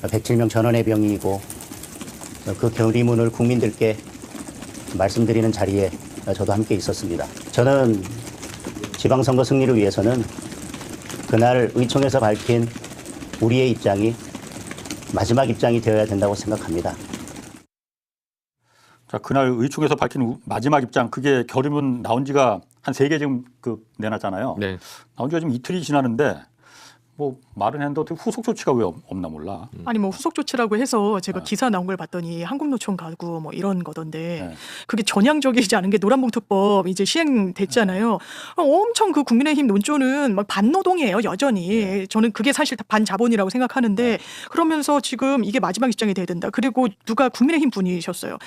107명 전원의 병이고 그 결의문을 국민들께 말씀드리는 자리에 저도 함께 있었습니다. 저는 지방선거 승리를 위해서는 그날 의총에서 밝힌 우리의 입장이 마지막 입장이 되어야 된다고 생각합니다. 자, 그날 의총에서 밝힌 마지막 입장, 그게 결의문 나온 지가 한 3개 지금 내놨잖아요. 네. 나온 지가 지금 이틀이 지났는데 뭐 말은 했는데 어떻게 후속 조치가 왜 없나 몰라. 아니 뭐 후속 조치라고 해서 제가 기사 나온 걸 봤더니 한국노총 가고 뭐 이런 거던데 그게 전향적이지 않은 게 노란봉투법 이제 시행됐잖아요. 엄청 그 국민의힘 논조는 막 반노동이에요 여전히. 저는 그게 사실 반자본이라고 생각하는데 그러면서 지금 이게 마지막 입장이 돼야 된다. 그리고 누가 국민의힘 분이셨어요.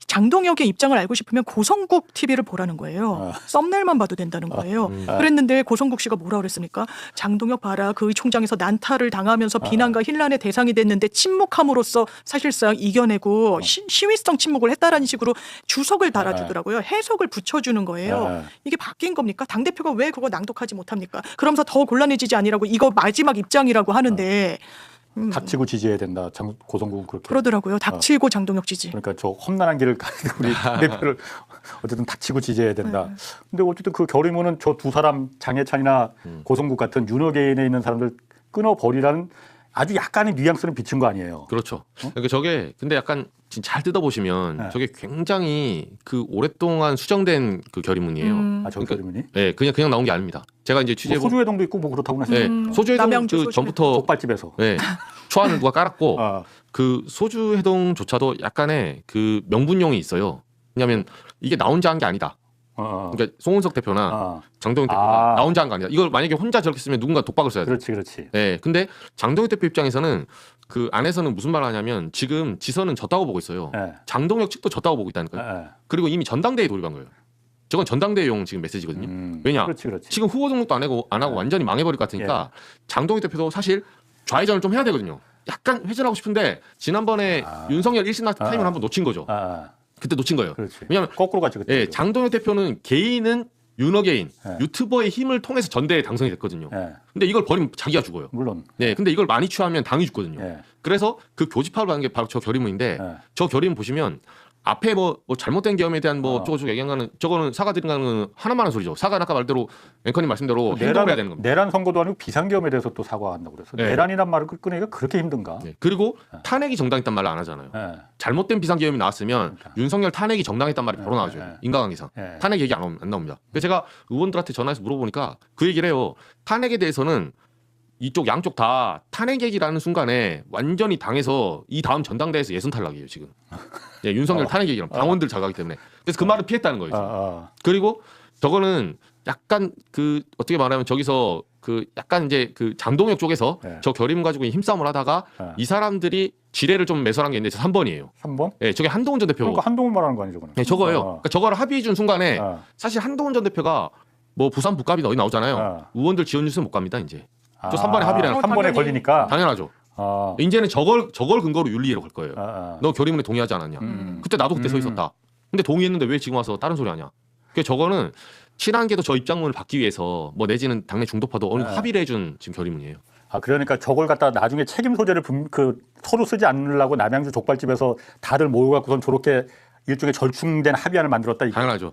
장동혁의 입장을 알고 싶으면 고성국 TV를 보라는 거예요. 썸네일만 봐도 된다는 거예요. 그랬는데 고성국 씨가 뭐라 그랬습니까? 장동혁 봐라 그 총장에서 난타를 당하면서 비난과 혼란의 대상이 됐는데 침묵함으로써 사실상 이겨내고 시위성 침묵을 했다라는 식으로 주석을 달아주더라고요. 해석을 붙여주는 거예요. 이게 바뀐 겁니까? 당대표가 왜 그거 낭독하지 못합니까? 그러면서 더 곤란해지지 아니라고 이거 마지막 입장이라고 하는데 닥치고 지지해야 된다. 고성국은 그렇게 그러더라고요. 닥치고 장동혁 지지. 그러니까 저 험난한 길을 가는 우리 대표를 어쨌든 닥치고 지지해야 된다. 근데 어쨌든 그 결의문은 저 두 사람 장해찬이나 고성국 같은 윤호개인에 있는 사람들 끊어버리라는 아주 약간의 뉘앙스는 비친 거 아니에요. 그렇죠. 그러니까 저게 근데 약간 잘 뜯어보시면 저게 굉장히 그 오랫동안 수정된 그 결의문이에요. 아, 저 결의문이? 네, 그냥 나온 게 아닙니다. 제가 이제 취재 소주회동도 있고 뭐 그렇다고 했어요. 네, 소주회동 그 전부터 족발집에서 초안을 누가 깔았고 그 소주회동조차도 약간의 그 명분용이 있어요. 왜냐하면 이게 나 혼자 한 게 아니다. 그러니까 송은석 대표나 장동혁 대표가 나 혼자 한 거 아니다. 이걸 만약에 혼자 저렇게 쓰면 누군가 독박을 써야 돼. 그렇지. 네, 근데 장동혁 대표 입장에서는 그 안에서는 무슨 말을 하냐면 지금 지선은 졌다고 보고 있어요. 장동혁 측도 졌다고 보고 있다니까요. 그리고 이미 전당대회에 돌입한 거예요. 저건 전당대회용 지금 메시지거든요. 왜냐? 그렇지. 지금 후보 등록도 안 하고 완전히 망해버릴 것 같으니까 장동혁 대표도 사실 좌회전을 좀 해야 되거든요. 약간 회전하고 싶은데 지난번에 윤석열 1심 타임을 한번 놓친 거죠. 그때 놓친 거예요. 그렇지. 왜냐하면 거꾸로 갔죠. 그때. 예, 장동혁 대표는 개인은 윤호개인 유튜버의 힘을 통해서 전대에 당선이 됐거든요. 근데 이걸 버리면 자기가 죽어요. 물론. 네, 근데 이걸 많이 취하면 당이 죽거든요. 그래서 그 교집합을 하는 게 바로 저 결의문인데 저 결의문 보시면 앞에 뭐 잘못된 계엄에 대한 뭐 저거 얘기한 거는 저거는 사과드리는 거는 하나만 하는 소리죠. 사과는 아까 말대로 앵커님 말씀대로 행동을 해야 되는 겁니다. 내란 선거도 아니고 비상계엄에 대해서 또 사과한다고 그래서 내란이란 말을 꺼내기가 그렇게 힘든가? 그리고 탄핵이 정당했단 말을 안 하잖아요. 잘못된 비상계엄이 나왔으면 윤석열 탄핵이 정당했단 말이 바로 나와죠. 인과관계상. 탄핵 얘기 안 나옵니다. 그래서 제가 의원들한테 전화해서 물어보니까 그 얘기를 해요. 탄핵에 대해서는 이쪽 양쪽 다 탄핵 얘기라는 순간에 완전히 당해서 이 다음 전당대회에서 예선 탈락이에요 지금. 예, 윤석열 탄핵 얘기랑 당원들 자가기 때문에. 그래서 그 말을 피했다는 거예요. 그리고 저거는 약간 그 어떻게 말하면 저기서 그 약간 이제 그 장동혁 쪽에서 저 결의문 가지고 힘싸움을 하다가 이 사람들이 지뢰를 좀 매설한 게 있는데 저 3번이에요. 3번? 예, 저게 한동훈 전 대표. 그러니까 한동훈 말하는 거 아니죠, 그는? 네, 저거예요. 그러니까 저거를 합의해 준 순간에 사실 한동훈 전 대표가 뭐 부산 북갑이 어디 나오잖아요. 의원들 지원 뉴스 못 갑니다 이제. 저 3번에 합의를 한 번에 걸리니까 당연하죠. 이제는 저걸 근거로 윤리위로 갈 거예요. 너 결의문에 동의하지 않았냐? 그때 나도 그때 서 있었다. 근데 동의했는데 왜 지금 와서 다른 소리 하냐? 그러니까 저거는 친한계도 저 입장문을 받기 위해서 뭐 내지는 당내 중도파도 어느 합의를 해준 지금 결의문이에요. 그러니까 저걸 갖다 나중에 책임 소재를 서로 쓰지 않으려고 남양주 족발집에서 다들 모여갖고선 저렇게 일종의 절충된 합의안을 만들었다. 이게. 당연하죠.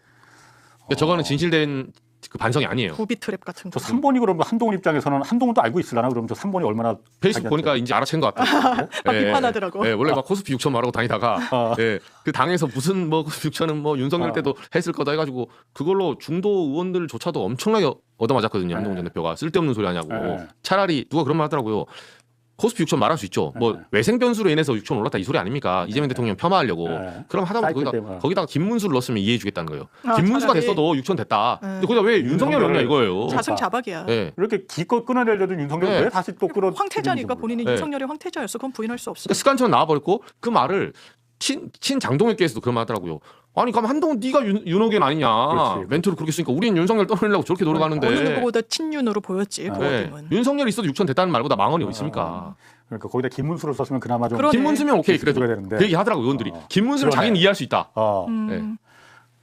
그러니까 저거는 진실된 그 반성이 아니에요. 부비 트랩 같은 거. 저 3번이 그러면 한동훈 입장에서는 한동훈도 알고 있으려나? 그러면 저 3번이 얼마나 페이스북 보니까 이제 알아챈 것 같아요. 비판하더라고. 네, 원래 막 코스피 6천 말하고 다니다가 그 당에서 무슨 뭐 코스피 6천은 뭐 윤석열 때도 했을 거다 해가지고 그걸로 중도 의원들조차도 엄청나게 얻어맞았거든요. 한동훈 전 대표가 쓸데없는 소리 하냐고. 차라리 누가 그런 말 하더라고요. 코스피 6천 말할 수 있죠. 뭐 외생 변수로 인해서 6천 올랐다 이 소리 아닙니까? 이재명 대통령 폄하하려고. 그럼 하다못해 거기다가 김문수를 넣었으면 이해해주겠다는 거예요. 김문수가 차라리. 됐어도 6천 됐다. 근데 거기다 왜 윤석열 넣냐 이거예요. 자승자박이야. 이렇게 기껏 끊어내려도 윤석열 왜 다시 또 끌어? 황태자니까 본인이 윤석열이 황태자였어. 그건 부인할 수 없어. 그러니까 습관처럼 나와버렸고 그 말을 친 장동혁께서도 그런 말 하더라고요. 아니 그럼 한동훈 네가 윤호견 아니냐. 그렇지. 멘트를 그렇게 쓰니까 우린 윤석열 떠내려고 저렇게 노력하는데. 어느 누구보다 친윤으로 보였지. 그 어둠은. 윤석열이 있어도 6천 됐다는 말보다 망언이 어디 있습니까. 그러니까 거기다 김문수를 썼으면 그나마 좀. 김문수면 오케이 그래도 되는데. 그 얘기 하더라고 의원들이. 김문수는 자기는 이해할 수 있다. 근데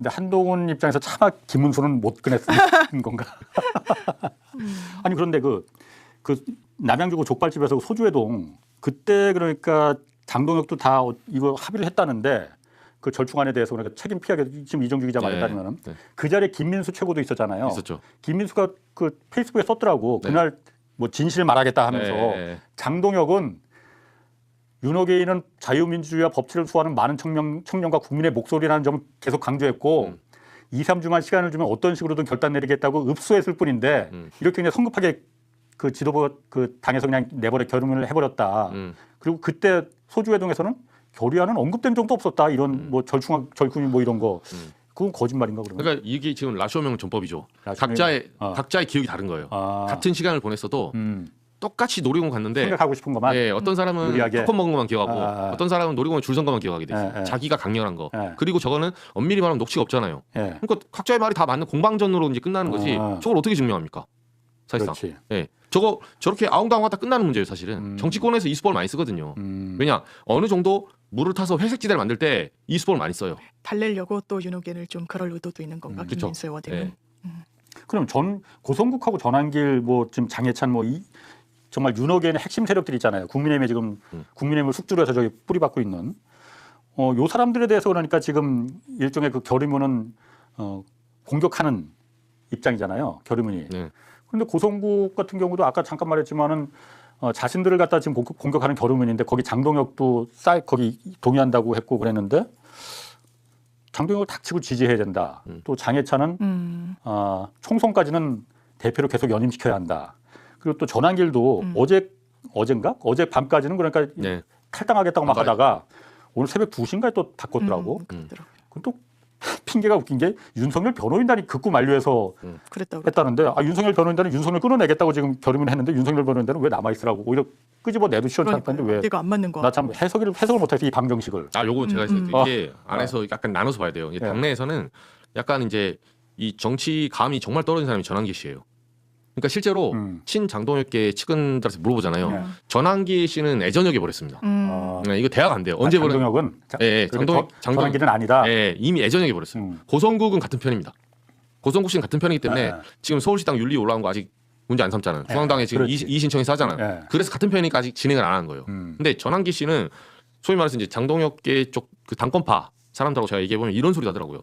한동훈 입장에서 차마 김문수는 못 꺼냈는 건가? 아니 그런데 그 남양주 족발집에서 소주회동 그때 그러니까 장동혁도 다 이거 합의를 했다는데 그 절충안에 대해서 그러니까 책임 피하게 지금 이정주 기자 말했다면은 그 자리에 김민수 최고도 있었잖아요. 있었죠. 김민수가 그 페이스북에 썼더라고. 그날 뭐 진실을 말하겠다 하면서 장동혁은 윤호개인은 자유민주주의와 법치를 수호하는 많은 청년과 국민의 목소리라는 점을 계속 강조했고 2, 3주만 시간을 주면 어떤 식으로든 결단 내리겠다고 읍소했을 뿐인데 이렇게 그냥 성급하게 그 지도부 그 당에서 그냥 내버려 결론을 해버렸다. 그리고 그때 소주회동에서는 결의안은 언급된 적도 없었다. 이런 뭐 절충이 뭐 이런 거. 그건 거짓말인가 그러면? 그러니까 이게 지금 라쇼명 전법이죠. 라쇼명. 각자의 기억이 다른 거예요. 같은 시간을 보냈어도 똑같이 놀이공원 갔는데 생각하고 싶은 것만. 예, 어떤 사람은 유리하게. 팝콘 먹은 것만 기억하고 어떤 사람은 놀이공원 줄 선 것만 기억하게 돼 있어요. 자기가 강렬한 거. 그리고 저거는 엄밀히 말하면 녹취가 없잖아요. 그러니까 각자의 말이 다 맞는 공방전으로 이제 끝나는 거지. 저걸 어떻게 증명합니까? 사실상. 그렇지. 예. 저거 저렇게 아웅다웅 하다 끝나는 문제예요, 사실은. 정치권에서 이수법을 많이 쓰거든요. 왜냐? 어느 정도 물을 타서 회색지대를 만들 때 이수법을 많이 써요. 달래려고 또 윤호견을 좀 그럴 의도도 있는 건가? 김민수 의원님은. 그럼 고성국하고 전환길 뭐 지금 장해찬 뭐 정말 윤호계의 핵심 세력들이 있잖아요. 국민의힘에 지금 국민의힘을 숙주로 해서 저기 뿌리박고 있는 요 사람들에 대해서 그러니까 지금 일종의 그 결의문은 공격하는 입장이잖아요. 결의문이. 그런데 고성국 같은 경우도 아까 잠깐 말했지만은 자신들을 갖다 지금 공격하는 결의문인데 거기 장동혁도 거기 동의한다고 했고 그랬는데 장동혁을 닥치고 지지해야 된다. 또 장해찬은 총선까지는 대표를 계속 연임시켜야 한다. 그리고 또 전환길도 어젠가? 어제 밤까지는 그러니까 탈당하겠다고 막 하다가 오늘 새벽 2시인가에 또 바꿨더라고. 그건 또 핑계가 웃긴 게 윤석열 변호인단이 극구 만류해서 했다는데 윤석열 변호인단은 윤석열 끊어내겠다고 지금 결의문을 했는데 윤석열 변호인단은 왜 남아있으라고 오히려 끄집어내도 시원찮다는데 왜 내가 안 맞는 거. 나 참 해석을 못해서 이 방정식을. 요건 제가 했을 때 이게 안에서 약간 나눠서 봐야 돼요. 당내에서는 약간 이제 이 정치 감이 정말 떨어진 사람이 전환기 씨예요. 그러니까 실제로 친장동혁계 측근들한테 물어보잖아요. 전환기 씨는 애전역에 버렸습니다. 이거 대학 안 돼요. 언제 버렸? 장동혁은 전환기는 아니다. 이미 애전역에 버렸어요. 고성국은 같은 편입니다. 고성국 씨는 같은 편이기 때문에 지금 서울시당 윤리 올라온 거 아직 문제 안 삼잖아요. 중앙당에 지금 이의 신청해서 하잖아요. 그래서 같은 편이니까 아직 진행을 안 하는 거예요. 근데 전환기 씨는 소위 말해서 이제 장동혁계 쪽 그 당권파 사람들하고 제가 얘기해 보면 이런 소리 하더라고요.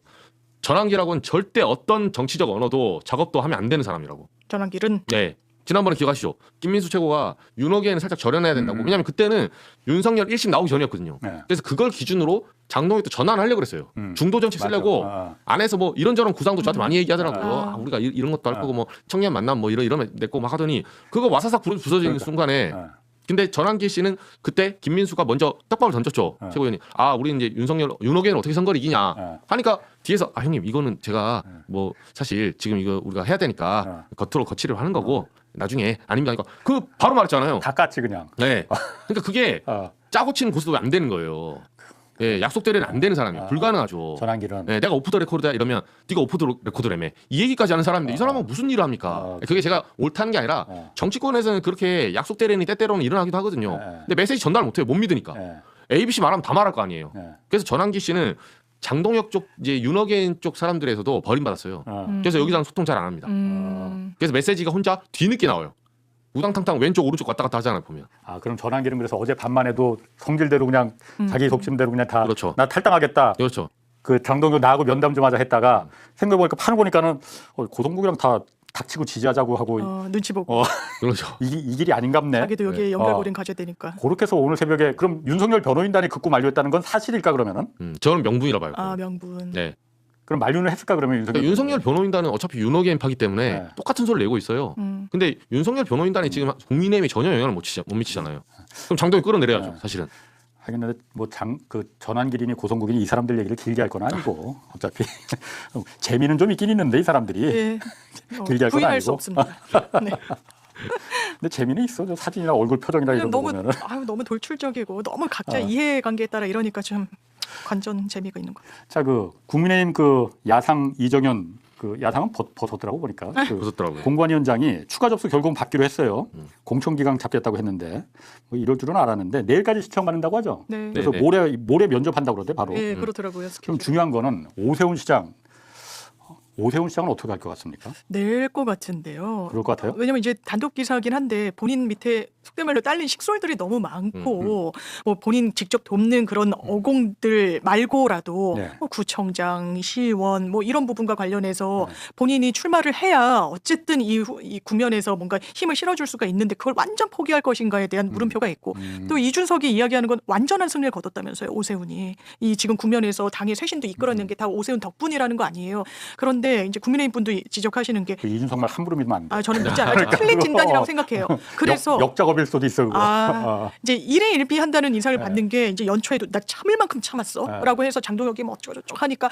전환기라고는 절대 어떤 정치적 언어도 작업도 하면 안 되는 사람이라고. 전환길은? 네. 지난번에 기억하시죠? 김민수 최고가 윤호계는 살짝 절연해야 된다고. 왜냐하면 그때는 윤석열 1심 나오기 전이었거든요. 그래서 그걸 기준으로 장동혁도 전환하려고 그랬어요. 중도 정책 쓰려고 안에서 뭐 이런저런 구상도 저한테 많이 얘기하더라고요. 우리가 이런 것도 할 거고 뭐 청년 만남 뭐 이러면 냈고 막 하더니 그거 와사삭 부서지는 순간에 근데 전환기 씨는 그때 김민수가 먼저 떡밥을 던졌죠. 최고위원이. 우리 이제 윤호계는 어떻게 선거를 이기냐. 하니까 뒤에서 형님 이거는 제가 뭐 사실 지금 이거 우리가 해야 되니까 겉으로 거치를 하는 거고 나중에 아닙니다. 그러니까 그 바로 말했잖아요. 다 깠지 그냥. 네. 그러니까 그게 짜고 치는 고스톱이 안 되는 거예요. 예, 약속대로는 안 되는 사람이에요. 불가능하죠. 전환길은. 네, 내가 오프 더 레코드다 이러면 네가 오프 더 레코드라며. 이 얘기까지 하는 사람인데 이 사람은 무슨 일을 합니까? 그게 제가 옳다는 게 아니라 정치권에서는 그렇게 약속대로니 때때로는 일어나기도 하거든요. 근데 메시지 전달 못 해요. 못 믿으니까. ABC 말하면 다 말할 거 아니에요. 그래서 전환기 씨는 장동혁 쪽 이제 윤호계인 쪽 사람들에서도 버림받았어요. 그래서 여기서는 소통 잘 안 합니다. 그래서 메시지가 혼자 뒤늦게 나와요. 우당탕탕 왼쪽 오른쪽 왔다 갔다 하잖아요 보면. 그럼 전환기는 그래서 어제 밤만 해도 성질대로 그냥 자기 독심대로 그냥 다 그렇죠. 나 탈당하겠다. 그렇죠. 그 장동혁 나하고 면담 좀 하자 했다가 생각해보니까 파는 보니까는 고성국이랑 다 닥치고 지지하자고 하고 눈치 보고 그렇죠. 이 길이 아닌갑네. 자기도 여기에 연결고리는 가져야 되니까. 그렇게 해서 오늘 새벽에 그럼 윤석열 변호인단이 극구 만류했다는 건 사실일까 그러면은? 저는 명분이라 봐요. 명분. 네. 그럼 만류는 했을까 그러면 윤석열 변호인단은 어차피 윤호계인파기 때문에 똑같은 소리를 내고 있어요. 근데 윤석열 변호인단이 지금 국민의힘에 전혀 영향을 못 미치잖아요. 그럼 장동혁 끌어내려야죠, 사실은. 하긴 뭐 전환길이니 고성국이니 이 사람들 얘기를 길게 할 건 아니고 어차피 재미는 좀 있긴 있는데 이 사람들이 길게 할 건 부인할 수 아니고. 없습니다. 네. 근데 재미는 있어. 저 사진이나 얼굴 표정이나 이런 거 보면은. 너무 돌출적이고 너무 각자 이해관계에 따라 이러니까 좀 관전 재미가 있는 것 같아요. 자, 그 국민의힘 그 야상 이정현 그 야상은 벗었더라고 보니까. 벗었더라고요. 공관위원장이 추가 접수 결국은 받기로 했어요. 공천기강 잡겠다고 했는데 뭐 이럴 줄은 알았는데 내일까지 시청 받는다고 하죠. 네. 그래서 모레 면접한다고 그러대 바로. 네, 그렇더라고요. 그럼 중요한 거는 오세훈 시장 오세훈 시장은 어떻게 할 것 같습니까? 낼 것 같은데요. 그럴 것 같아요? 왜냐면 이제 단독 기사긴 한데 본인 밑에 속된 말로 딸린 식솔들이 너무 많고 뭐 본인 직접 돕는 그런 어공들 말고라도 네. 뭐 구청장, 시의원 뭐 이런 부분과 관련해서 네. 본인이 출마를 해야 어쨌든 이 국면에서 뭔가 힘을 실어줄 수가 있는데 그걸 완전 포기할 것인가에 대한 물음표가 있고 또 이준석이 이야기하는 건 완전한 승리를 거뒀다면서요. 오세훈이 이 지금 국면에서 당의 쇄신도 이끌어낸 게 다 오세훈 덕분이라는 거 아니에요. 그런데 이제 국민의힘 분도 지적하시는 게 그 이준석 말 함부로 믿으면 안 돼. 아, 저는 믿지 않아요. 틀린 진단이라고 생각해요. 그래서 역작업일 수도 있어 그거. 이제 일희일비 한다는 인상을 네. 받는 게 이제 연초에도 나 참을 만큼 참았어라고 네. 해서 장동혁이 뭐 어쩌고저쩌고 하니까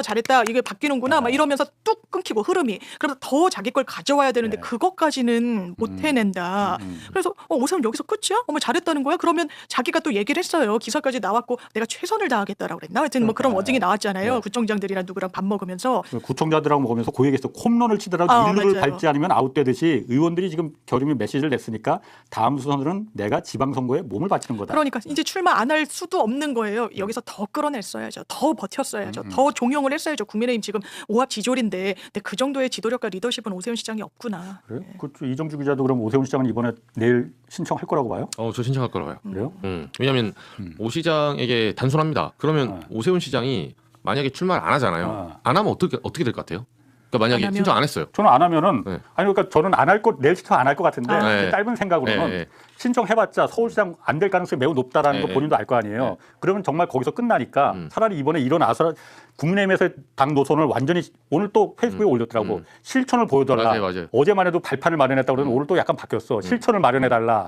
잘했다 이게 바뀌는구나 막 이러면서 뚝 끊기고 흐름이 그러면서 더 자기 걸 가져와야 되는데 네. 그것까지는 못 해낸다. 그래서 오세훈 여기서 끝이야? 어머 잘했다는 거야? 그러면 자기가 또 얘기를 했어요. 기사까지 나왔고 내가 최선을 다하겠다라고 그랬나? 하여튼 뭐 그런 워딩이 나왔잖아요. 네. 구청장들이랑 누구랑 밥 먹으면서 구청자들하고 먹으면서 그 얘기했어. 홈런을 치더라도 일루를 맞아요. 밟지 않으면 아웃되듯이 의원들이 지금 결의문 메시지를 냈으니까 다음 수선은 내가 지방선거에 몸을 바치는 거다. 그러니까 이제 출마 안 할 수도 없는 거예요. 여기서 더 끌어냈어야죠. 더 버텼어야죠. 더 종용을 했어야죠. 국민의힘 지금 오합지졸인데 근데 그 정도의 지도력과 리더십은 오세훈 시장이 없구나. 그래요? 그렇죠. 이정주 기자도 그럼 오세훈 시장은 이번에 내일 신청할 거라고 봐요? 저 신청할 거라고 봐요. 그래요? 왜냐하면 오 시장에게 단순합니다. 그러면 오세훈 시장이 만약에 출마를 안 하잖아요. 안 하면 어떻게 될 것 같아요? 그러니까 만약에 안 하면- 신청 안 했어요. 저는 안 하면은 네. 아니 그러니까 저는 안 할 것 내일 신청 안 할 것 같은데 네. 짧은 생각으로는 네. 신청해봤자 서울시장 안 될 가능성이 매우 높다라는 네. 거 본인도 알 거 아니에요. 그러면 정말 거기서 끝나니까 차라리 이번에 일어나서 국민의힘에서 당 노선을 완전히 오늘 또 페이스북에 올렸더라고. 실천을 보여달라. 맞아요. 어제만 해도 발판을 마련했다고 그러면 오늘 또 약간 바뀌었어. 실천을 마련해달라.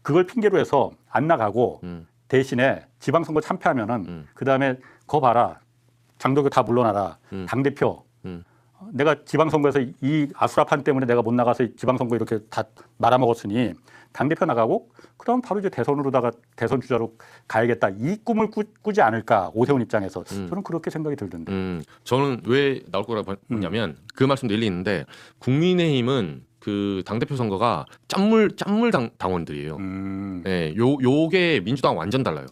그걸 핑계로 해서 안 나가고 대신에 지방선거 참패하면은 그다음에 거 봐라. 장동혁 다 물러나라. 당대표. 내가 지방선거에서 이 아수라판 때문에 내가 못 나가서 지방선거 이렇게 다 말아먹었으니 당대표 나가고 그다음 바로 이제 대선으로다가 대선 주자로 가야겠다. 이 꿈을 꾸지 않을까 오세훈 입장에서 저는 그렇게 생각이 들던데. 저는 왜 나올 거라고 보냐면 그 말씀도 일리 있는데 국민의힘은 그 당대표 선거가 짠물 당원들이에요. 네, 요게 민주당 완전 달라요.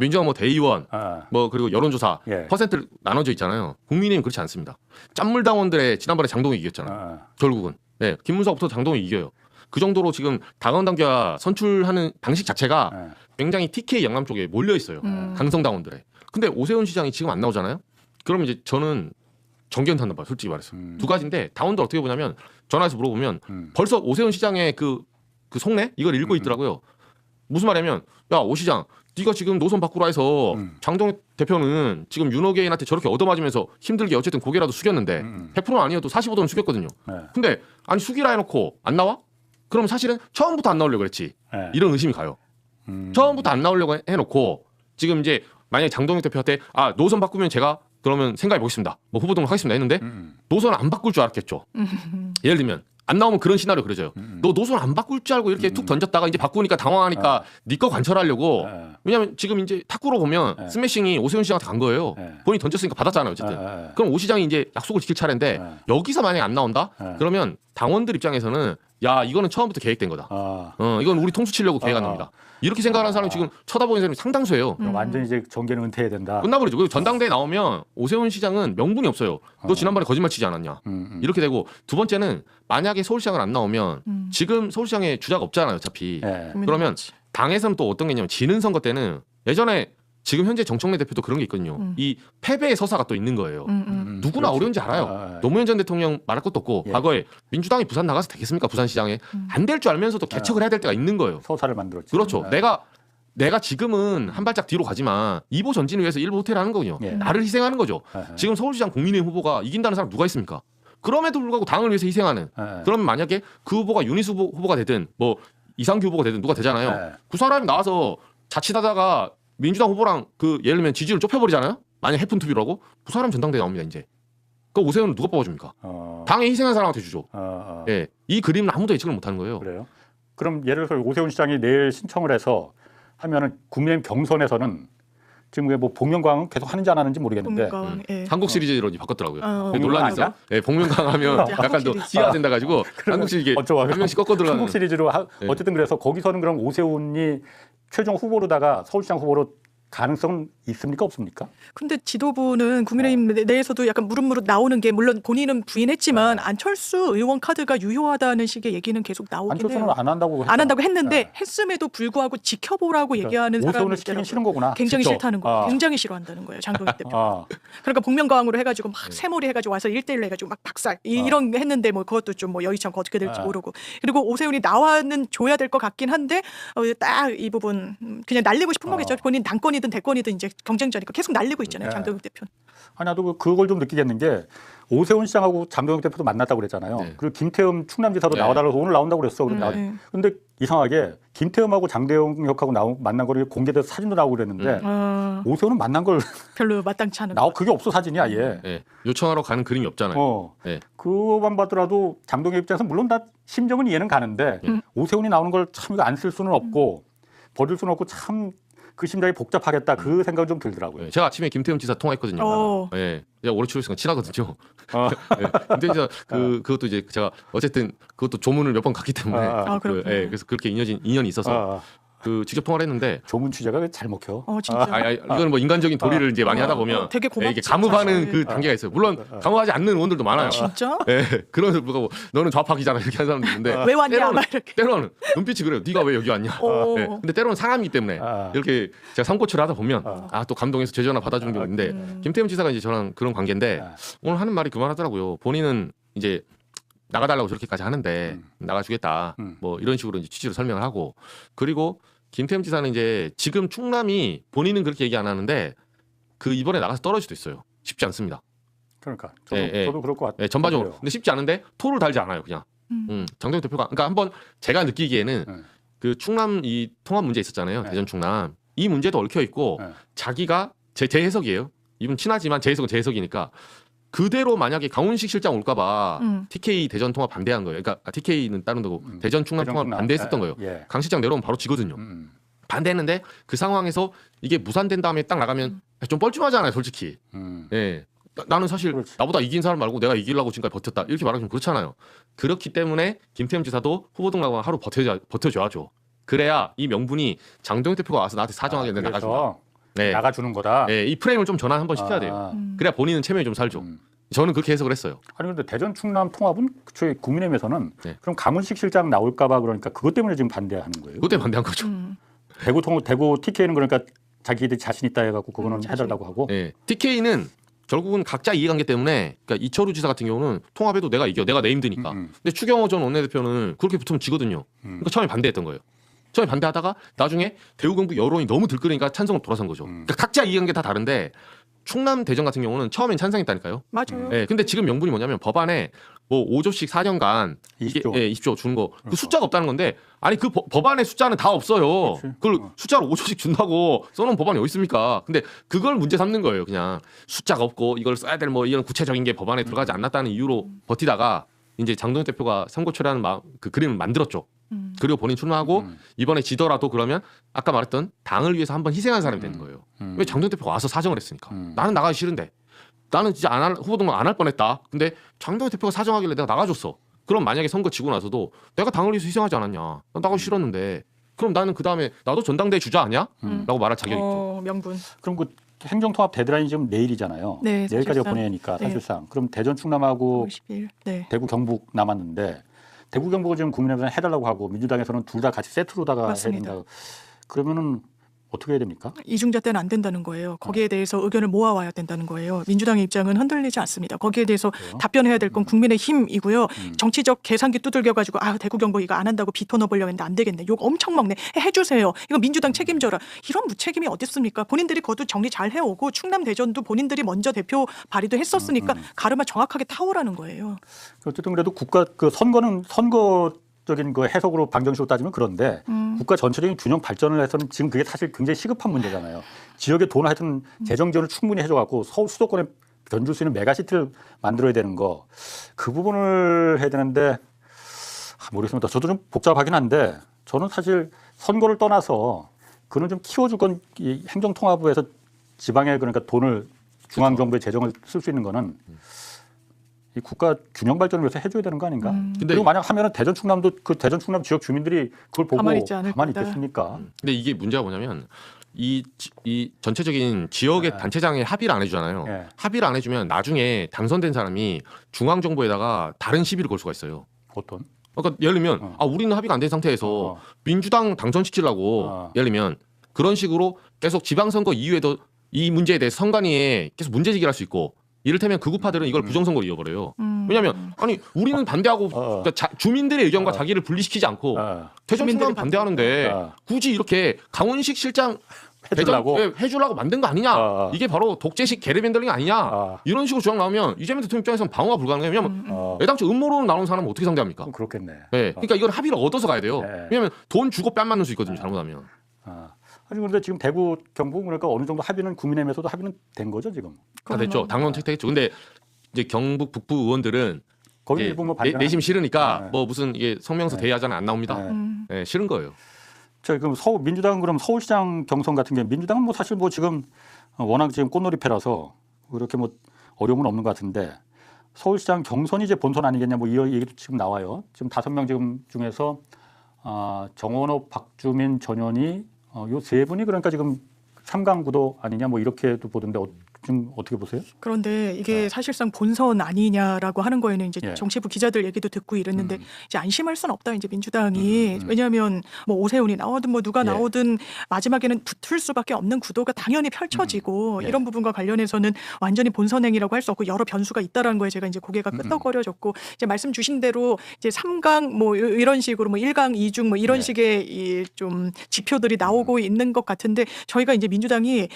민주당 뭐 대의원 뭐 그리고 여론조사 예. 퍼센트를 나눠져 있잖아요. 국민의힘 그렇지 않습니다. 짠물 당원들의 지난번에 장동혁이 이겼잖아요. 결국은 네, 김문석부터 장동혁이 이겨요. 그 정도로 지금 당원 당규와 선출하는 방식 자체가 굉장히 TK 영남 쪽에 몰려 있어요. 강성 당원들에. 근데 오세훈 시장이 지금 안 나오잖아요. 그러면 이제 저는 정견탄다 봐, 솔직히 말해서. 두 가지인데 당원들 어떻게 보냐면 전화해서 물어보면 벌써 오세훈 시장의 그 속내 이걸 읽고 있더라고요. 무슨 말이냐면 야, 오 시장 네가 지금 노선 바꾸라 해서 장동혁 대표는 지금 윤호개인한테 저렇게 얻어맞으면서 힘들게 어쨌든 고개라도 숙였는데 100%는 아니어도 45도는 숙였거든요. 근데 아니 숙이라 해놓고 안 나와? 그럼 사실은 처음부터 안 나오려고 그랬지. 이런 의심이 가요. 처음부터 안 나오려고 해놓고 지금 이제 만약에 장동혁 대표한테 노선 바꾸면 제가 그러면 생각해 보겠습니다. 뭐 후보 등록하겠습니다 했는데 노선 안 바꿀 줄 알았겠죠. 예를 들면 안 나오면 그런 시나리오 그려져요. 너 노선 안 바꿀 줄 알고 이렇게 툭 던졌다가 이제 바꾸니까 당황하니까 네 거 관철하려고. 왜냐하면 지금 이제 탁구로 보면 스매싱이 오세훈 시장한테 간 거예요. 본인이 던졌으니까 받았잖아요. 어쨌든. 그럼 오 시장이 이제 약속을 지킬 차례인데 여기서 만약에 안 나온다? 그러면 당원들 입장에서는 야 이거는 처음부터 계획된 거다. 이건 우리 통수 치려고 계획한 겁니다. 이렇게 생각하는 사람이 지금 쳐다보는 사람이 상당수예요. 완전히 이제 정계는 은퇴해야 된다. 끝나버리죠. 그리고 전당대회 나오면 오세훈 시장은 명분이 없어요. 너 지난번에 거짓말 치지 않았냐. 이렇게 되고 두 번째는 만약에 서울시장을 안 나오면 지금 서울시장에 주자가 없잖아요. 어차피. 그러면 당에서는 또 어떤 게 있냐면 지는 선거 때는 예전에 지금 현재 정청래 대표도 그런 게 있거든요. 이 패배의 서사가 또 있는 거예요. 누구나 어려운지 알아요. 노무현 전 대통령 말할 것도 없고 과거에 민주당이 부산 나가서 되겠습니까? 부산시장에. 안 될 줄 알면서도 개척을 해야 될 때가 있는 거예요. 서사를 만들었지. 그렇죠. 내가 지금은 한 발짝 뒤로 가지만 2보 전진을 위해서 1보 후퇴를 하는 거군요. 나를 희생하는 거죠. 지금 서울시장 국민의힘 후보가 이긴다는 사람 누가 있습니까? 그럼에도 불구하고 당을 위해서 희생하는. 그러면 만약에 그 후보가 유니스 후보가 되든 뭐 이상규 후보가 되든 누가 되잖아요. 그 사람이 나와서 자칫하다가 민주당 후보랑 그 예를 들면 지지율 좁혀버리잖아요. 만약 해픈 투비라고 그 사람 전당대회 나옵니다 이제. 그 오세훈은 누가 뽑아줍니까? 당에 희생한 사람한테 주죠. 예, 이 그림은 아무도 예측을 못하는 거예요. 그래요? 그럼 예를 들어서 오세훈 시장이 내일 신청을 해서 하면은 국민의힘 경선에서는 지금 뭐 복면가왕은 계속 하는지 안 하는지 모르겠는데 한국 시리즈로 이제 바꿨더라고요. 복면가왕 논란이 있어. 아니야? 예, 복면가왕 하면 약간 더 띠가 된다 가지고 한국 시리즈 한 명씩 꺾어 들어가는. 한국 시리즈로 어쨌든 그래서 거기서는 그럼 오세훈이 최종 후보로다가 서울시장 후보로 가능성은 있습니까 없습니까? 근데 지도부는 국민의힘 내에서도 약간 무릇무릇 나오는 게 물론 본인은 부인했지만 안철수 의원 카드가 유효하다는 식의 얘기는 계속 나오긴 안철수는 해요. 안 한다고 안 한다고 했는데 네. 했음에도 불구하고 지켜보라고 얘기하는 사람이 오세훈을 시키긴 싫은 거구나. 굉장히 직접. 싫다는 거예요. 아. 굉장히 싫어한다는 거예요. 장동혁 대표. 아, 그러니까 복면가왕으로 해가지고 막 세몰이 해가지고 와서 1대1로 해가지고 막 박살 이런 거 했는데 뭐 그것도 좀 뭐 여의치 않고 어떻게 될지 모르고 그리고 오세훈이 나와는 줘야 될 것 같긴 한데 딱 이 부분 그냥 날리고 싶은 거겠죠. 본인 당권이든 대권이든 이제 경쟁자니까 계속 날리고 있잖아요. 장동혁 대표는. 아니 나도 그걸 좀 느끼겠는 게 오세훈 시장하고 장동혁 대표도 만났다고 그랬잖아요. 네. 그리고 김태흠 충남지사도 네. 나와달라고 오늘 나온다고 그랬어. 네. 근데 이상하게 김태흠하고 장동혁하고 만난 거를 공개돼서 사진도 나오고 그랬는데 오세훈은 만난 걸 별로 마땅치 않은 그게 없어 사진이 아예. 예. 요청하러 가는 그림이 없잖아요. 네. 그거만 봐더라도 장동혁 입장에서 물론 다 심정은 이해는 가는데 오세훈이 나오는 걸 참 이거 안 쓸 수는 없고 버릴 수는 없고 참 그 심장이 복잡하겠다 그 생각이 좀 들더라고요. 예. 제가 아침에 김태흠 지사 통화했거든요. 예. 제가 올해 출입생과 친하거든요. 예. 김태흠 지사 그것도 이제 제가 어쨌든 그것도 조문을 몇 번 갔기 때문에 그렇군요. 예. 그래서 그렇게 인연이 있어서 직접 통화를 했는데 조문 취재가 잘 먹혀. 진짜. 이건 뭐 인간적인 도리를 이제 많이 하다 보면 되게 고맙지, 이게 감읍하는 사실. 그 단계가 있어요. 물론 감읍하지 않는 의원들도 많아요. 진짜? 예, 그런 뭐 너는 좌파기잖아 이렇게 하는 사람도 있는데 왜 왔냐 막 이렇게. 때로는 눈빛이 그래요. 네가 왜 여기 왔냐. 예, 근데 때로는 상함이기 때문에 이렇게 제가 삼고초를 하다 보면 또 감동해서 제 전화 받아주는 경우 있는데 김태흠 지사가 이제 저랑 그런 관계인데 오늘 하는 말이 그만하더라고요. 본인은 이제 나가달라고 저렇게까지 하는데 나가주겠다. 뭐 이런 식으로 이제 취지로 설명을 하고 그리고 김태흠 지사는 이제 지금 충남이 본인은 그렇게 얘기 안 하는데 그 이번에 나가서 떨어질 수도 있어요. 쉽지 않습니다. 그러니까 저도 그럴 것 같아요. 예, 전반적으로. 근데 쉽지 않은데 토를 달지 않아요, 그냥. 장동혁 대표가 그러니까 한번 제가 느끼기에는 그 충남 이 통합 문제 있었잖아요. 대전 충남. 이 문제도 얽혀 있고 자기가 제 해석이에요. 이분 친하지만 제 해석은 제 해석이니까 그대로 만약에 강훈식 실장 올까봐 TK 대전 통합 반대한 거예요. 그러니까 TK는 다른 거고 대전 충남 통합 반대했었던 거예요. 강 실장 내려오면 바로 지거든요. 반대했는데 그 상황에서 이게 무산된 다음에 딱 나가면 좀 뻘쭘하잖아요, 솔직히. 예. 나는 사실 그렇지. 나보다 이긴 사람 말고 내가 이기려고 지금까지 버텼다 이렇게 말하면 좀 그렇잖아요. 그렇기 때문에 김태흠 지사도 후보 등록하고 하루 버텨줘야죠. 그래야 이 명분이 장동혁 대표가 와서 나한테 사정하게 내가 나가준다. 네. 나가주는 거다. 네, 이 프레임을 좀 전환 한번 시켜야 돼요. 그래야 본인은 체면이 좀 살죠. 저는 그렇게 해석을 했어요. 아니 근데 대전 충남 통합은 저희 국민의힘에서는 네. 그럼 강훈식 실장 나올까봐 그러니까 그것 때문에 지금 반대하는 거예요. 그것 때문에 반대한 거죠. 대구 TK는 그러니까 자기들이 자신 있다 해갖고 그거는 해달라고 하고. 네. TK는 결국은 각자 이해관계 때문에 그러니까 이철우 지사 같은 경우는 통합에도 내가 이겨, 내가 네임드니까. 근데 추경호 전 원내대표는 그렇게 붙으면 지거든요. 그러니까 처음에 반대했던 거예요. 처음에 반대하다가 나중에 대구 경북 여론이 너무 들끓으니까 찬성으로 돌아선 거죠. 그러니까 각자 이해관계 다 다른데 충남 대전 같은 경우는 처음엔 찬성했다니까요. 맞아요. 네, 근데 지금 명분이 뭐냐면 법안에 뭐 5조씩 4년간 20조. 20조 주는 거 그 숫자가 없다는 건데 아니 그 법안의 숫자는 다 없어요. 그렇지. 그걸 숫자로 5조씩 준다고 써놓은 법안이 어디 있습니까? 근데 그걸 문제 삼는 거예요. 그냥 숫자가 없고 이걸 써야 될 뭐 이런 구체적인 게 법안에 들어가지 않았다는 이유로 버티다가 이제 장동혁 대표가 선거철이라는 그 그림을 만들었죠. 그리고 본인 출마하고 이번에 지더라도 그러면 아까 말했던 당을 위해서 한번 희생한 사람이 되는 거예요. 왜 장동혁 대표가 와서 사정을 했으니까. 나는 나가기 싫은데. 나는 진짜 후보 등록 안 할 뻔했다. 근데 장동혁 대표가 사정하길래 내가 나가줬어. 그럼 만약에 선거 지고 나서도 내가 당을 위해서 희생하지 않았냐. 난 나가기 싫었는데. 그럼 나는 그 다음에 나도 전당대회 주자 아니야? 라고 말할 자격이 있죠. 명분. 그럼 그 행정통합 데드라인이 지금 내일이잖아요. 네, 내일까지가 사실상. 보내니까 네. 사실상. 그럼 대전 충남하고 50일. 네. 대구 경북 남았는데 대구 경북을 지금 국민의힘에서는 해달라고 하고 민주당에서는 둘 다 같이 세트로다가 해야 맞습니다. 된다. 그러면은 어떻게 해야 됩니까? 이중자 때는 안 된다는 거예요. 거기에 대해서 의견을 모아와야 된다는 거예요. 민주당의 입장은 흔들리지 않습니다. 거기에 대해서 답변해야 될 건 국민의힘이고요. 정치적 계산기 두들겨가지고 대구 경북 이거 안 한다고 비토 넣어보려고 했는데 안 되겠네. 욕 엄청 먹네. 해주세요. 이거 민주당 책임져라. 이런 무책임이 어디 있습니까? 본인들이 그것도 정리 잘 해오고 충남 대전도 본인들이 먼저 대표 발의도 했었으니까 가르마 정확하게 타오라는 거예요. 어쨌든 그래도 국가 그 선거는 선거적인 그 해석으로 방정식으로 따지면 그런데 국가 전체적인 균형 발전을 해서는 지금 그게 사실 굉장히 시급한 문제잖아요. 지역에 돈을 하여튼 재정 지원을 충분히 해줘갖고 서울 수도권에 견줄 수 있는 메가시티를 만들어야 되는 거 그 부분을 해야 되는데 모르겠습니다. 저도 좀 복잡하긴 한데 저는 사실 선거를 떠나서 그는 좀 키워줄 건 이 행정통합부에서 지방에 그러니까 돈을 중앙정부의 재정을 쓸 수 있는 거는 이 국가 균형 발전을 위해서 해줘야 되는 거 아닌가? 근데 그리고 만약 하면은 대전 충남도 그 대전 충남 지역 주민들이 그걸 보고 가만히 있지 않을 가만히 거다. 있겠습니까? 근데 이게 문제가 뭐냐면 이 전체적인 지역의 단체장에 합의를 안 해주잖아요. 예. 합의를 안 해주면 나중에 당선된 사람이 중앙정부에다가 다른 시비를 걸 수가 있어요. 어떤? 그러니까 예를 들면 우리는 합의가 안 된 상태에서 민주당 당선시키려고 예를 들면 그런 식으로 계속 지방선거 이후에도 이 문제에 대해서 선관위에 계속 문제제기를 할 수 있고 이를테면 극우파들은 이걸 부정선거로 이어버려요. 왜냐하면 아니 우리는 반대하고 그러니까 주민들의 의견과 자기를 분리시키지 않고 대전투만 반대하는데 굳이 이렇게 강훈식 실장 해주려고? 해주려고 만든 거 아니냐? 이게 바로 독재식 게르밴더링 아니냐? 이런 식으로 주장 나오면 이재명 대통령 입장에서는 방어가 불가능해요. 왜냐하면 애당초 음모론으로 나오는 사람은 어떻게 상대합니까? 그렇겠네. 네, 그러니까 이건 합의를 얻어서 가야 돼요. 왜냐하면 돈 주고 뺨 맞는 수 있거든요. 잘못하면. 아니 그런데 지금 대구 경북 그러니까 어느 정도 합의는 국민의힘에서도 합의는 된 거죠 지금. 다 됐죠. 당론 채택했죠. 근데 이제 경북 북부 의원들은 거기 예, 일부 뭐 발견. 내심 싫으니까 뭐 무슨 이게 성명서 대의하자는 안 나옵니다. 예, 싫은 거예요. 자 그럼 민주당은 그럼 서울시장 경선 같은 게 민주당은 뭐 사실 뭐 지금 워낙 지금 꽃놀이패라서 그렇게 뭐 어려움은 없는 것 같은데 서울시장 경선이 이제 본선 아니겠냐 뭐 이 얘기도 지금 나와요. 지금 5명 지금 중에서 정원호, 박주민, 전현희 요 세 분이 그러니까 지금 3강 구도 아니냐 뭐 이렇게도 보던데 지금 어떻게 보세요? 그런데 이게 사실상 본선 아니냐라고 하는 거에는 이제 예. 정치부 기자들 얘기도 듣고 이랬는데 이제 안심할 수는 없다 이제 민주당이 왜냐하면 뭐 오세훈이 나오든 뭐 누가 예. 나오든 마지막에는 붙을 수밖에 없는 구도가 당연히 펼쳐지고 예. 이런 부분과 관련해서는 완전히 본선행이라고 할 수 없고 여러 변수가 있다라는 거에 제가 이제 고개가 끄덕거려졌고 이제 말씀 주신 대로 이제 3강 뭐 이런 식으로 뭐 1강 2중 뭐 이런 예. 식의 이 좀 지표들이 나오고 있는 것 같은데 저희가 이제 민주당이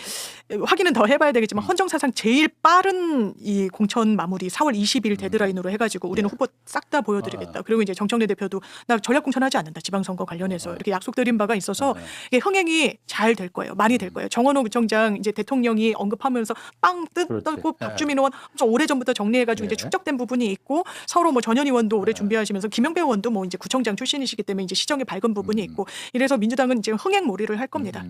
확인은 더 해봐야 되겠지만 헌정사상 제일 빠른 이 공천 마무리 4월 20일 데드라인으로 해가지고 우리는 후보 싹 다 보여드리겠다. 그리고 이제 정청래 대표도 나 전략 공천하지 않는다. 지방선거 관련해서 이렇게 약속드린 바가 있어서 이게 흥행이 잘 될 거예요. 많이 될 거예요. 정원호 구청장 이제 대통령이 언급하면서 빵 뜯고 박주민 의원 엄청 오래전부터 정리해가지고 이제 축적된 부분이 있고 서로 뭐 전현 의원도 오래 준비하시면서 김영배 의원도 뭐 이제 구청장 출신이시기 때문에 이제 시정에 밝은 부분이 있고 이래서 민주당은 지금 흥행몰이를 할 겁니다.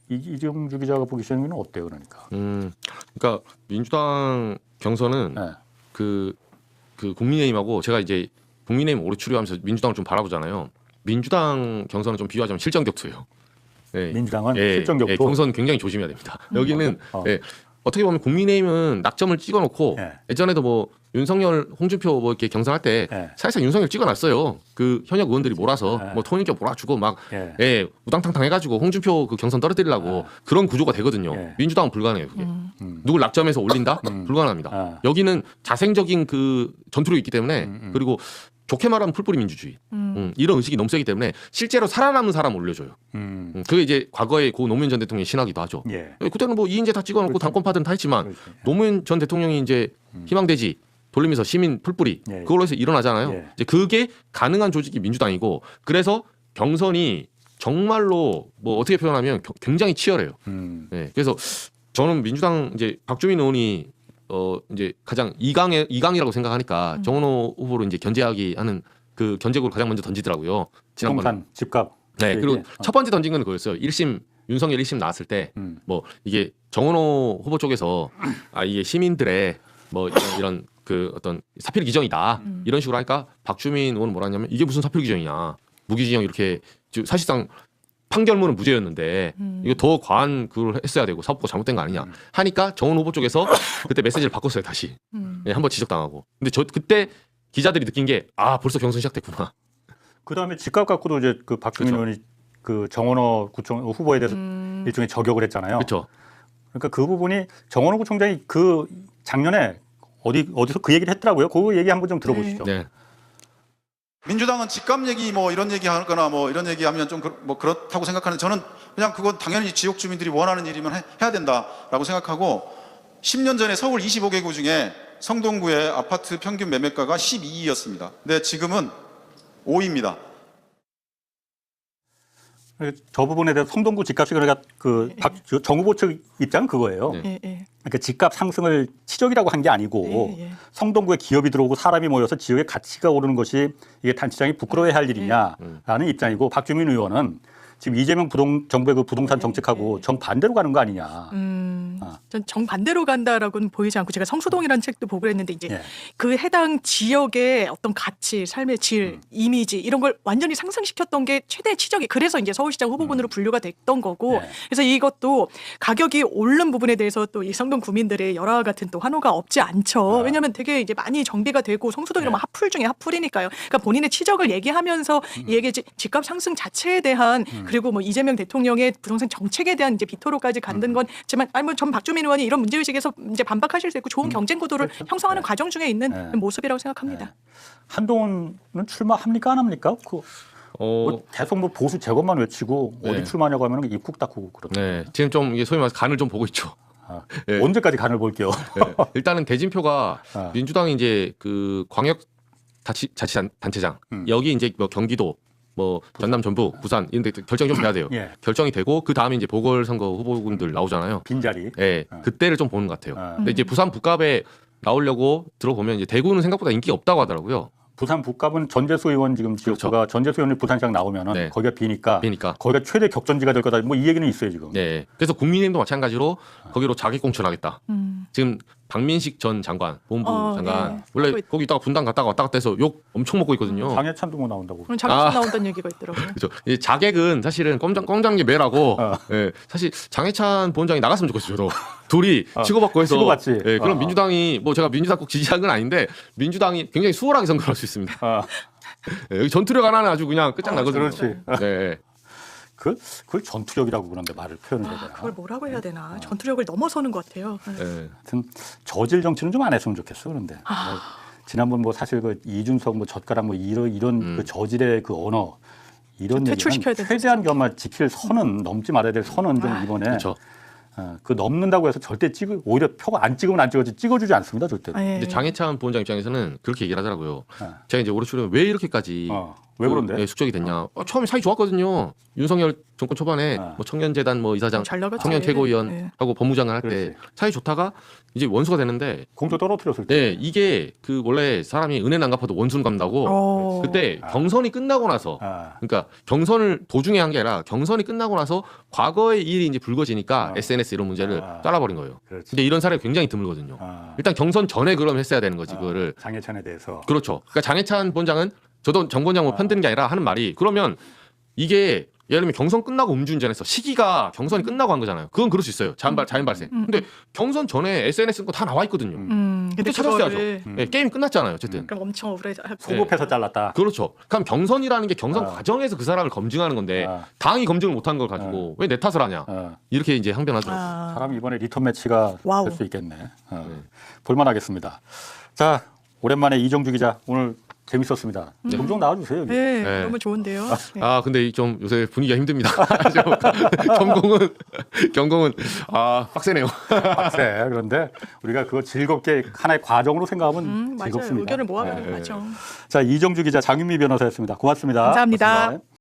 이정주 기자가 보기 시에는 어때요, 그러니까? 그러니까 민주당 경선은 그 국민의힘하고 제가 이제 국민의힘 오래 추리하면서 민주당을 좀 바라보잖아요. 민주당 경선은 좀 비유하자면 실전격투예요. 네. 민주당은 예, 실전격투. 예, 경선 굉장히 조심해야 됩니다. 여기는 예, 어떻게 보면 국민의힘은 낙점을 찍어놓고 예전에도 뭐 윤석열, 홍준표 뭐 이렇게 경선할 때 사실상 윤석열 찍어놨어요. 그 현역 의원들이 몰아서 뭐 통일교 몰아주고 막 예, 우당탕탕 해가지고 홍준표 그 경선 떨어뜨리려고 그런 구조가 되거든요. 민주당은 불가능해요. 그게. 누굴 낙점해서 올린다? 불가능합니다. 여기는 자생적인 그 전투력이 있기 때문에 그리고 좋게 말하면 풀뿌리 민주주의 이런 의식이 너무 세기 때문에 실제로 살아남은 사람 올려줘요. 그게 이제 과거에 고 노무현 전 대통령의 신학이기도 하죠. 그때는 뭐 이인재 다 찍어놓고 당권파들은 다 했지만 노무현 전 대통령이 이제 희망대지 돌리면서 시민 풀뿌리 그걸로 해서 일어나잖아요. 이제 그게 가능한 조직이 민주당이고 그래서 경선이 정말로 뭐 어떻게 표현하면 굉장히 치열해요. 그래서 저는 민주당 이제 박주민 의원이 이제 가장 2강이라고 생각하니까 정원호 후보로 이제 견제하기 하는 그 견제구를 가장 먼저 던지더라고요. 지난번 집값. 네, 그리고 첫 번째 던진 건 그거였어요. 1심 윤석열 1심 나왔을 때 뭐 이게 정원호 후보 쪽에서 이게 시민들의 뭐 이런 그 어떤 사필 규정이다 이런 식으로 하니까 박주민 의원은 뭐라 하냐면 이게 무슨 사필 규정이냐 무기징역 이렇게 사실상 판결문은 무죄였는데 이거 더 과한 그걸 했어야 되고 사법부가 잘못된 거 아니냐 하니까 정원 후보 쪽에서 그때 메시지를 바꿨어요 다시 한번 지적당하고 근데 저 그때 기자들이 느낀 게 벌써 경선 시작됐구나. 그 다음에 집값 갖고도 이제 그 박주민 의원이 그 정원호 구청 후보에 대해서 일종의 저격을 했잖아요. 그렇죠. 그러니까 그 부분이 정원호 구청장이 그 작년에 어디서 그 얘기를 했더라고요. 그 얘기 한번 좀 들어보시죠. 네. 민주당은 집값 얘기 뭐 이런 얘기 하거나 뭐 이런 얘기 하면 좀 뭐 그렇다고 생각하는데 저는 그냥 그건 당연히 지역 주민들이 원하는 일이면 해야 된다라고 생각하고 10년 전에 서울 25개구 중에 성동구의 아파트 평균 매매가가 12위였습니다. 근데 지금은 5위입니다. 저 부분에 대해서 성동구 집값이 그러니까 정 후보 측 입장은 그거예요. 그러니까 집값 상승을 치적이라고 한 게 아니고 성동구에 기업이 들어오고 사람이 모여서 지역의 가치가 오르는 것이 이게 단체장이 부끄러워야 할 일이냐라는 입장이고 박주민 의원은 지금 이재명 정부의 그 부동산 정책하고 정반대로 가는 거 아니냐. 전 정반대로 간다라고는 보이지 않고 제가 성수동이라는 책도 보고 그랬는데 이제 예. 그 해당 지역의 어떤 가치, 삶의 질, 이미지 이런 걸 완전히 상승시켰던 게 최대 치적이 그래서 이제 서울시장 후보군으로 분류가 됐던 거고 예. 그래서 이것도 가격이 오른 부분에 대해서 또 이 성동 구민들의 열화와 같은 또 환호가 없지 않죠. 왜냐하면 되게 이제 많이 정비가 되고 성수동 이러면 핫플 중에 핫플이니까요. 그러니까 본인의 치적을 얘기하면서 이게 집값 상승 자체에 대한 그리고 뭐 이재명 대통령의 부동산 정책에 대한 이제 비토로까지 갖는 건 있지만 아니 뭐 전 박주민 의원이 이런 문제 의식에서 이제 반박하실 수 있고 좋은 경쟁 구도를 형성하는 과정 중에 있는 모습이라고 생각합니다. 한동훈은 출마합니까 안 합니까? 뭐 계속 뭐 보수 재건만 외치고 네. 어디 출마하냐고 하면 입국 닫고 그렇죠. 지금 좀 이게 소위 말해서 간을 좀 보고 있죠. 예. 언제까지 간을 볼게요? 일단은 대진표가 민주당이 이제 그 광역 자치단체장 여기 이제 뭐 경기도 뭐 전남 전북 부산 이런 데 결정이 좀 돼야 돼요. 예. 결정이 되고 그 다음에 이제 보궐선거 후보군들 나오잖아요. 빈자리. 예, 그때를 좀 보는 것 같아요. 근데 이제 음. 부산 북갑에 나오려고 들어보면 이제 대구는 생각보다 인기가 없다고 하더라고요. 부산 북갑은 전재수 의원 지금 지역구가 전재수 의원이 부산시장 나오면은 네. 거기가 비니까 비니까. 거기가 최대 격전지가 될 거다. 뭐 이 얘기는 있어요 지금. 네. 그래서 국민의힘도 마찬가지로 거기로 자객 공천하겠다. 지금 박민식 전 장관, 본부 장관 네. 원래 하고 거기 있다가 분당 갔다가 왔다 갔다 해서 욕 엄청 먹고 있거든요. 장해찬도 뭐 나온다고. 그럼 자격증 나온다는 얘기가 있더라고요. 그렇죠. 이 자객은 사실은 꼼장게 매라고. 예, 사실 장해찬 본장이 나갔으면 좋겠어요. 저도 둘이 치고받고 해서. 치고받지. 예, 그럼 민주당이 뭐 제가 민주당 꼭 지지한 건 아닌데 민주당이 굉장히 수월하게 선거할 수 있습니다. 예, 여기 전투력 하나는 아주 그냥 끝장나거든요. 그렇지. 네. 그걸 전투력이라고 그러는데 말을 표현을 해야 되나. 그걸 뭐라고 해야 되나? 전투력을 넘어서는 것 같아요. 네. 하여튼 저질 정치는 좀 안 했으면 좋겠어. 그런데 뭐 지난번 뭐 사실 그 이준석 뭐 젓가락 뭐 이런 그 저질의 그 언어 이런 퇴출시켜야 얘기는 된다. 최대한 겸만 지킬 선은 넘지 말아야 될 선은 좀 이번에 그렇죠. 그 넘는다고 해서 절대 오히려 표가 안 찍으면 안 찍어지 찍어주지 않습니다 절대. 예. 근데 장해찬 본장 입장에서는 그렇게 얘기를 하더라고요. 네. 제가 이제 올해 출연 왜 이렇게까지 왜 그런데? 예, 숙적이 됐냐? 처음에 사이 좋았거든요. 윤석열 정권 초반에 뭐 청년재단 뭐 이사장, 잘 나갔지. 청년 최고위원 예. 하고 법무장관 할 때 그렇지. 사이 좋다가 이제 원수가 되는데 공조 떨어뜨렸을 때. 네, 이게 그 원래 사람이 은혜는 안 갚아도 원수는 갚는다고 그때 경선이 끝나고 나서 그러니까 경선을 도중에 한 게 아니라 경선이 끝나고 나서 과거의 일이 이제 불거지니까 SNS 이런 문제를 잘라버린 거예요. 그렇지. 근데 이런 사례가 굉장히 드물거든요. 일단 경선 전에 그럼 했어야 되는 거지 그거를. 장해찬에 대해서. 그렇죠. 그러니까 장해찬 본장은 저도 정 본장 뭐 편드는 게 아니라 하는 말이 그러면 이게 예를 들면 경선 끝나고 음주운전했어. 시기가 경선이 끝나고 한 거잖아요. 그건 그럴 수 있어요. 자연 발생. 근데 경선 전에 SNS 거 다 나와 있거든요. 근데 그때 찾았어야죠. 그거를 네, 게임이 끝났잖아요. 어쨌든. 그럼 엄청 억울해. 소급해서 잘랐다. 그렇죠. 그럼 경선이라는 게 경선 과정에서 그 사람을 검증하는 건데 당이 검증을 못한 걸 가지고 왜 내 탓을 하냐. 이렇게 이제 항변하더라고요. 사람 이번에 리턴 매치가 와우. 될 수 있겠네. 볼만하겠습니다. 자, 오랜만에 이정주 기자 오늘 재밌었습니다. 종종 나와주세요. 여기. 네, 네. 너무 좋은데요. 네. 아 근데 좀 요새 분위기가 힘듭니다. 경공은 빡세네요. 네, 그런데 우리가 그거 즐겁게 하나의 과정으로 생각하면 맞아요. 즐겁습니다. 의견을 모아가는 네. 과정. 자, 이정주 기자, 장윤미 변호사였습니다. 고맙습니다. 감사합니다. 고맙습니다.